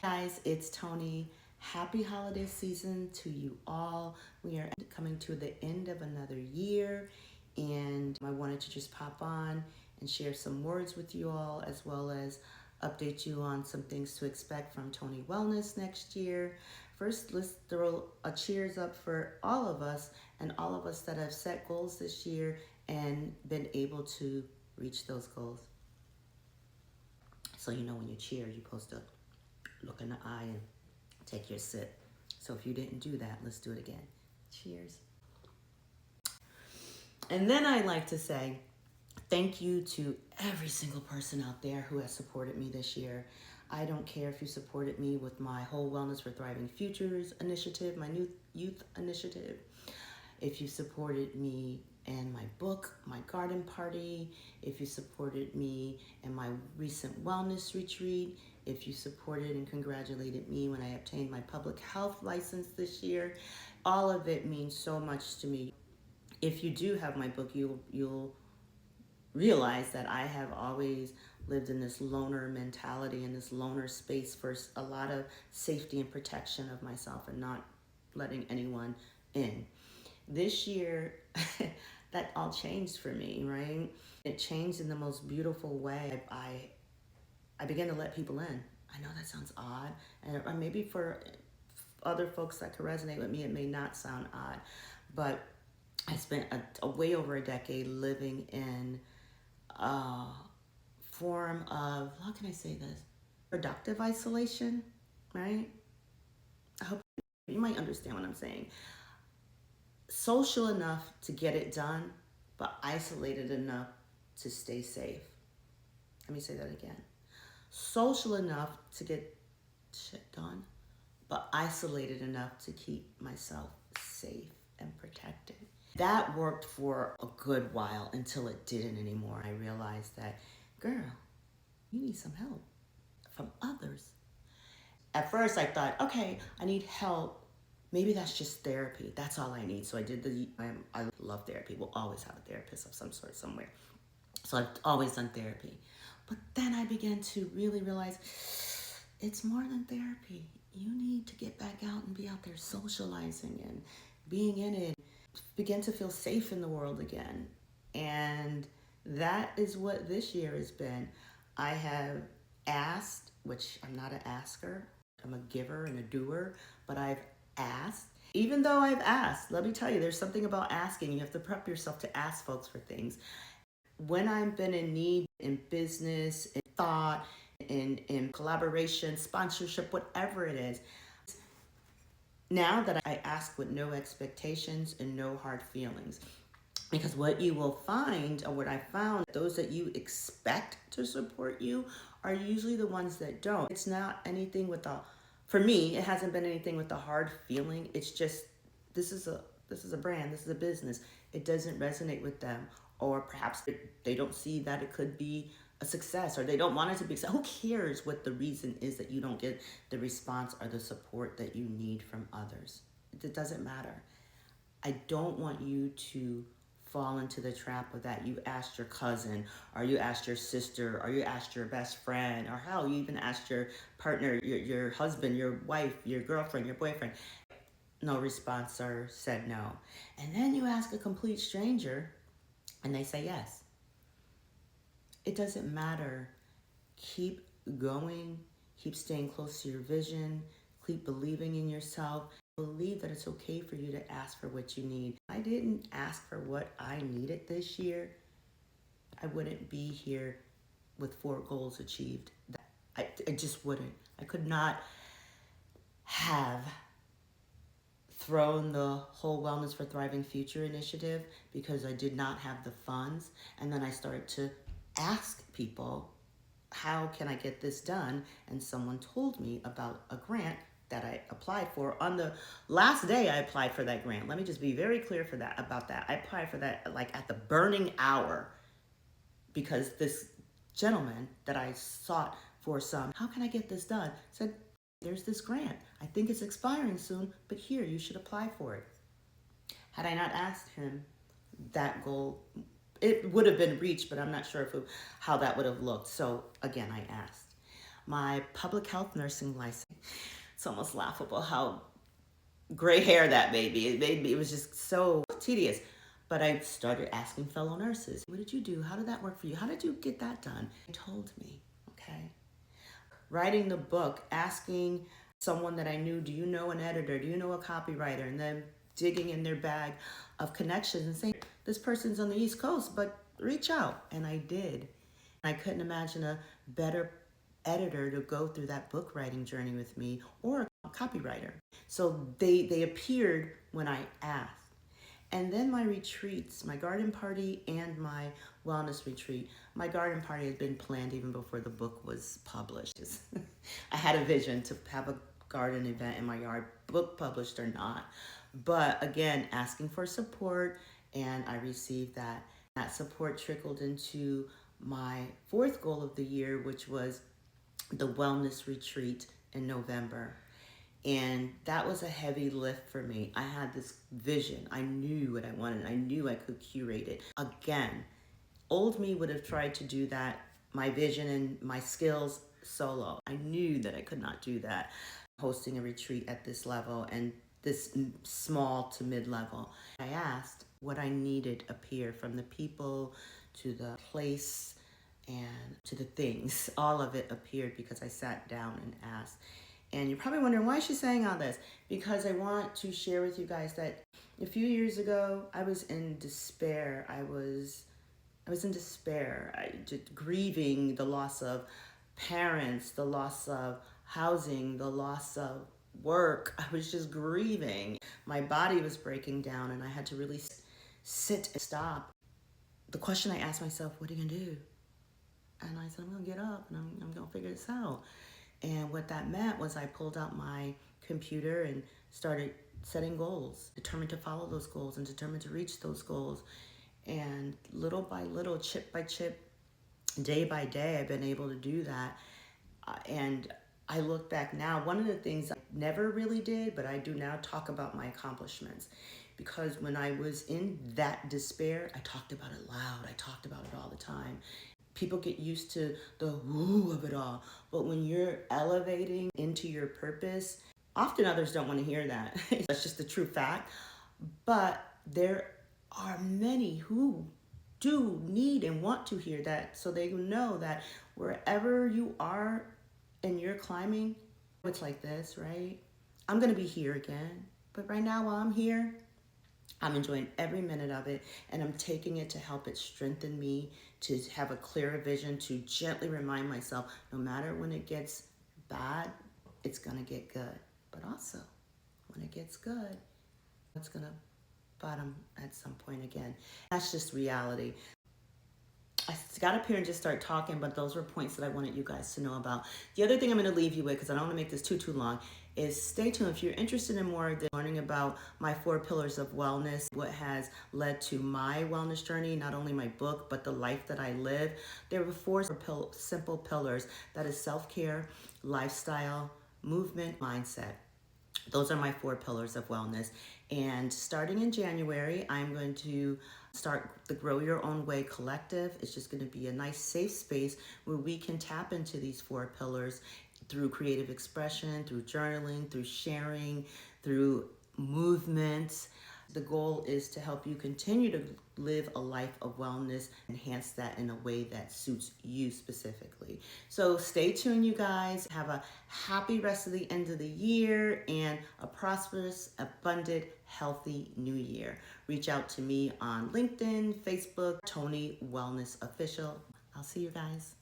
Guys, it's Tony. Happy holiday season to you all. We are coming to the end of another year, and I wanted to just pop on and share some words with you all, as well as update you on some things to expect from Tony Wellness next year. First, let's throw a cheers up for all of us and all of us that have set goals this year and been able to reach those goals. So you know when you cheer, you're supposed to look in the eye and take your sip. So if you didn't do that, let's do it again. Cheers. And then I like to say thank you to every single person out there who has supported me this year. I don't care if you supported me with my Whole Wellness for Thriving Futures initiative, my new youth initiative. If you supported me in my book, my garden party, if you supported me in my recent wellness retreat, if you supported and congratulated me when I obtained my public health license this year, all of it means so much to me. If you do have my book, you'll realize that I have always lived in this loner mentality, in this loner space for a lot of safety and protection of myself and not letting anyone in. This year, that all changed for me, right? It changed in the most beautiful way. I began to let people in. I know that sounds odd, and maybe for other folks that could resonate with me, it may not sound odd, but I spent a way over a decade living in a form of, how can I say this? Productive isolation, right? I hope you might understand what I'm saying. Social enough to get it done, but isolated enough to stay safe. Let me say that again. Social enough to get shit done, but isolated enough to keep myself safe and protected. That worked for a good while until it didn't anymore. I realized that, girl, you need some help from others. At first I thought, okay, I need help. Maybe that's just therapy. That's all I need. So I did I love therapy. We'll always have a therapist of some sort somewhere. So I've always done therapy. But then I began to really realize it's more than therapy. You need to get back out and be out there socializing and being in it. Begin to feel safe in the world again. And that is what this year has been. I have asked, which I'm not an asker, I'm a giver and a doer, but I've asked. Even though I've asked, let me tell you, there's something about asking. You have to prep yourself to ask folks for things. When I've been in need in business, in thought, in collaboration, sponsorship, whatever it is, now that I ask with no expectations and no hard feelings. Because what you will find, or what I found, those that you expect to support you are usually the ones that don't. It's not anything with for me, it hasn't been anything with a hard feeling. It's just, this is a brand, this is a business. It doesn't resonate with them. Or perhaps they don't see that it could be a success, or they don't want it to be. Who cares what the reason is that you don't get the response or the support that you need from others? It doesn't matter. I don't want you to fall into the trap of that. You asked your cousin, or you asked your sister, or you asked your best friend, or hell, you even asked your partner, your husband, your wife, your girlfriend, your boyfriend. No response, or said no. And then you ask a complete stranger and they say yes. It doesn't matter. Keep going. Keep staying close to your vision. Keep believing in yourself. Believe that it's okay for you to ask for what you need. I didn't ask for what I needed this year. I wouldn't be here with 4 goals achieved. I just wouldn't. I could not have thrown the Whole Wellness for Thriving Future initiative because I did not have the funds. And then I started to ask people, how can I get this done? And someone told me about a grant that I applied for. On the last day I applied for that grant. Let me just be very clear about that. I applied for that like at the burning hour, because this gentleman that I sought for how can I get this done, said, there's this grant. I think it's expiring soon, but here, you should apply for it. Had I not asked him, that goal, it would have been reached, but I'm not sure how that would have looked. So again, I asked. my public health nursing license. It's almost laughable how gray hair that made me. It was just so tedious. But I started asking fellow nurses, what did you do? How did that work for you? How did you get that done? They told me, okay. Writing the book, asking someone that I knew, do you know an editor? Do you know a copywriter? And then digging in their bag of connections and saying, this person's on the East Coast, but reach out. And I did. I couldn't imagine a better editor to go through that book writing journey with me, or a copywriter. So they appeared when I asked. And then my retreats, my garden party and my wellness retreat. My garden party had been planned even before the book was published. I had a vision to have a garden event in my yard, book published or not. But again, asking for support, and I received that. That support trickled into my fourth goal of the year, which was the wellness retreat in November. And that was a heavy lift for me. I had this vision. I knew what I wanted. I knew I could curate it. Again, old me would have tried to do that, my vision and my skills solo. I knew that I could not do that, hosting a retreat at this level and this small to mid-level. I asked what I needed appear, from the people to the place and to the things. All of it appeared because I sat down and asked. And you're probably wondering, why is she saying all this? Because I want to share with you guys that a few years ago, I was in despair. I was in despair. Just grieving the loss of parents, the loss of housing, the loss of work. I was just grieving. My body was breaking down, and I had to really sit and stop. The question I asked myself, what are you gonna do? And I said, I'm gonna get up and I'm gonna figure this out. And what that meant was I pulled out my computer and started setting goals, determined to follow those goals and determined to reach those goals. And little by little, chip by chip, day by day, I've been able to do that. And I look back now, one of the things I never really did, but I do now, talk about my accomplishments. Because when I was in that despair, I talked about it loud. I talked about it all the time. People get used to the woo of it all. But when you're elevating into your purpose, often others don't want to hear that. That's just the true fact. But there are many who do need and want to hear that, so they know that wherever you are and you're climbing, it's like this, right? I'm going to be here again. But right now, while I'm here, I'm enjoying every minute of it, and I'm taking it to help it strengthen me, to have a clearer vision, to gently remind myself, no matter when it gets bad, it's going to get good. But also, when it gets good, it's going to bottom at some point again. That's just reality. I got up here and just start talking, but those were points that I wanted you guys to know about. The other thing I'm going to leave you with, because I don't want to make this too long, is stay tuned. If you're interested in more of this, learning about my 4 pillars of wellness, what has led to my wellness journey, not only my book, but the life that I live. There were 4 simple pillars. That is self-care, lifestyle, movement, mindset. Those are my 4 pillars of wellness. And starting in January, I'm going to start the Grow Your Own Way Collective. It's just going to be a nice safe space where we can tap into these 4 pillars through creative expression, through journaling, through sharing, through movement. The goal is to help you continue to live a life of wellness, enhance that in a way that suits you specifically. So stay tuned, you guys. Have a happy rest of the end of the year and a prosperous, abundant, healthy new year. Reach out to me on LinkedIn, Facebook, Tony Wellness Official. I'll see you guys.